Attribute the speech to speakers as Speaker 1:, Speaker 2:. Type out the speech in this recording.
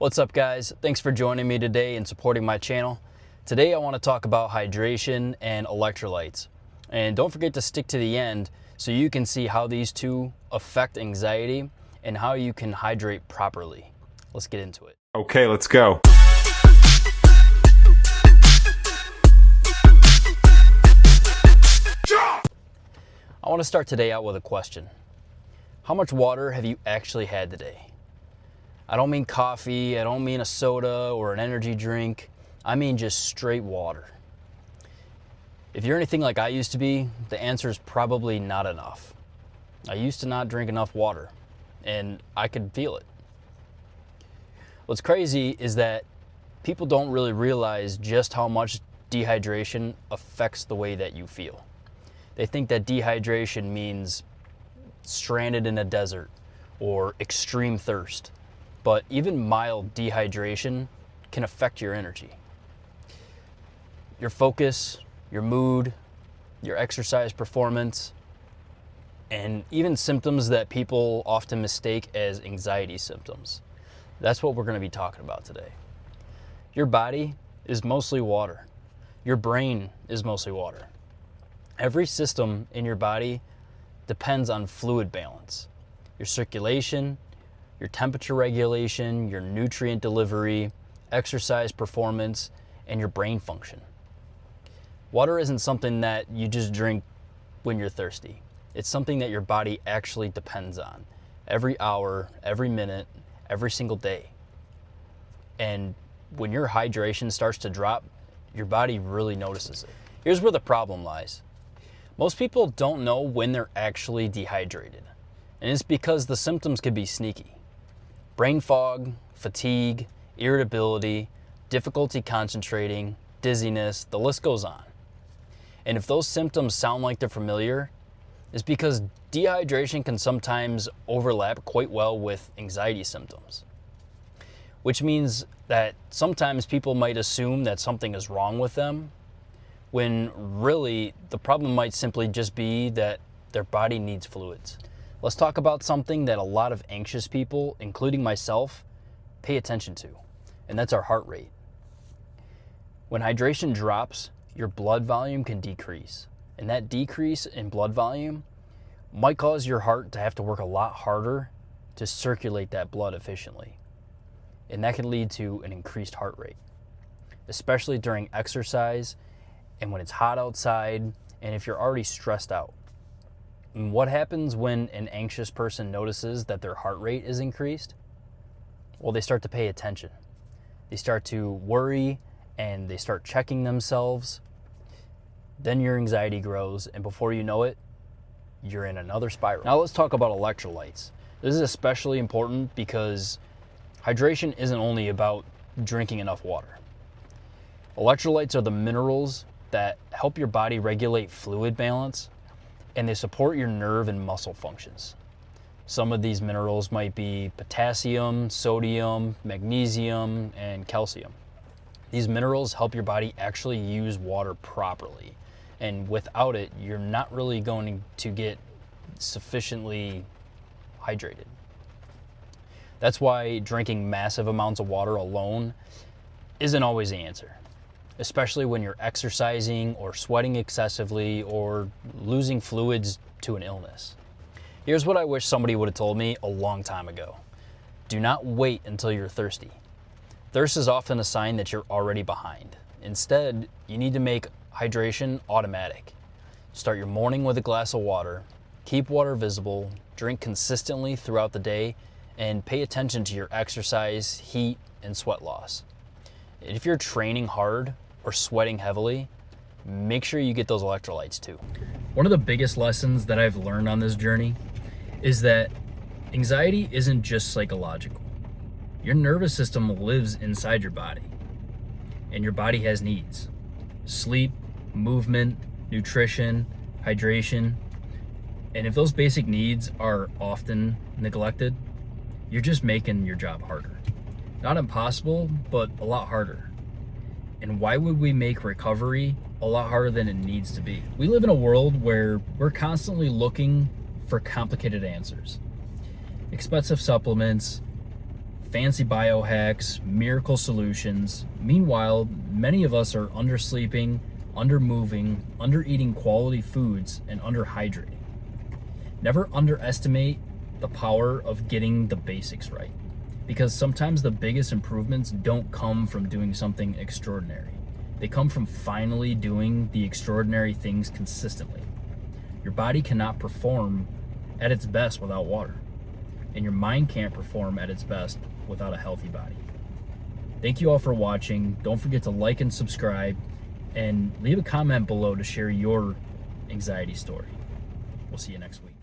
Speaker 1: What's up, guys? Thanks for joining me today and supporting my channel. Today I want to talk about hydration and electrolytes. And don't forget to stick to the end so you can see how these two affect anxiety and how you can hydrate properly. Let's get into it.
Speaker 2: Okay, let's go.
Speaker 1: I want to start today out with a question. How much water have you actually had today? I don't mean coffee, I don't mean a soda or an energy drink. I mean just straight water. If you're anything like I used to be, the answer is probably not enough. I used to not drink enough water, and I could feel it. What's crazy is that people don't really realize just how much dehydration affects the way that you feel. They think that dehydration means stranded in a desert or extreme thirst. But even mild dehydration can affect your energy, your focus, your mood, your exercise performance, and even symptoms that people often mistake as anxiety symptoms. That's what we're going to be talking about today. Your body is mostly water. Your brain is mostly water. Every system in your body depends on fluid balance, your circulation, your temperature regulation, your nutrient delivery, exercise performance, and your brain function. Water isn't something that you just drink when you're thirsty. It's something that your body actually depends on every hour, every minute, every single day. And when your hydration starts to drop, your body really notices it. Here's where the problem lies. Most people don't know when they're actually dehydrated, and it's because the symptoms could be sneaky. Brain fog, fatigue, irritability, difficulty concentrating, dizziness, the list goes on. And if those symptoms sound like they're familiar, it's because dehydration can sometimes overlap quite well with anxiety symptoms. Which means that sometimes people might assume that something is wrong with them, when really the problem might simply just be that their body needs fluids. Let's talk about something that a lot of anxious people, including myself, pay attention to, and that's our heart rate. When hydration drops, your blood volume can decrease, and that decrease in blood volume might cause your heart to have to work a lot harder to circulate that blood efficiently, and that can lead to an increased heart rate, especially during exercise and when it's hot outside and if you're already stressed out. And what happens when an anxious person notices that their heart rate is increased? Well, they start to pay attention. They start to worry and they start checking themselves. Then your anxiety grows, and before you know it, you're in another spiral. Now let's talk about electrolytes. This is especially important because hydration isn't only about drinking enough water. Electrolytes are the minerals that help your body regulate fluid balance, and they support your nerve and muscle functions. Some of these minerals might be potassium, sodium, magnesium, and calcium. These minerals help your body actually use water properly, and without it, you're not really going to get sufficiently hydrated. That's why drinking massive amounts of water alone isn't always the answer, especially when you're exercising or sweating excessively or losing fluids to an illness. Here's what I wish somebody would have told me a long time ago. Do not wait until you're thirsty. Thirst is often a sign that you're already behind. Instead, you need to make hydration automatic. Start your morning with a glass of water, keep water visible, drink consistently throughout the day, and pay attention to your exercise, heat, and sweat loss. If you're training hard or sweating heavily, make sure you get those electrolytes too. One of the biggest lessons that I've learned on this journey is that anxiety isn't just psychological. Your nervous system lives inside your body, and your body has needs: sleep, movement, nutrition, hydration. And if those basic needs are often neglected, you're just making your job harder. Not impossible, but a lot harder. And why would we make recovery a lot harder than it needs to be? We live in a world where we're constantly looking for complicated answers. Expensive supplements, fancy biohacks, miracle solutions. Meanwhile, many of us are undersleeping, undermoving, undereating quality foods, and underhydrating. Never underestimate the power of getting the basics right, because sometimes the biggest improvements don't come from doing something extraordinary. They come from finally doing the extraordinary things consistently. Your body cannot perform at its best without water, and your mind can't perform at its best without a healthy body. Thank you all for watching. Don't forget to like and subscribe, and leave a comment below to share your anxiety story. We'll see you next week.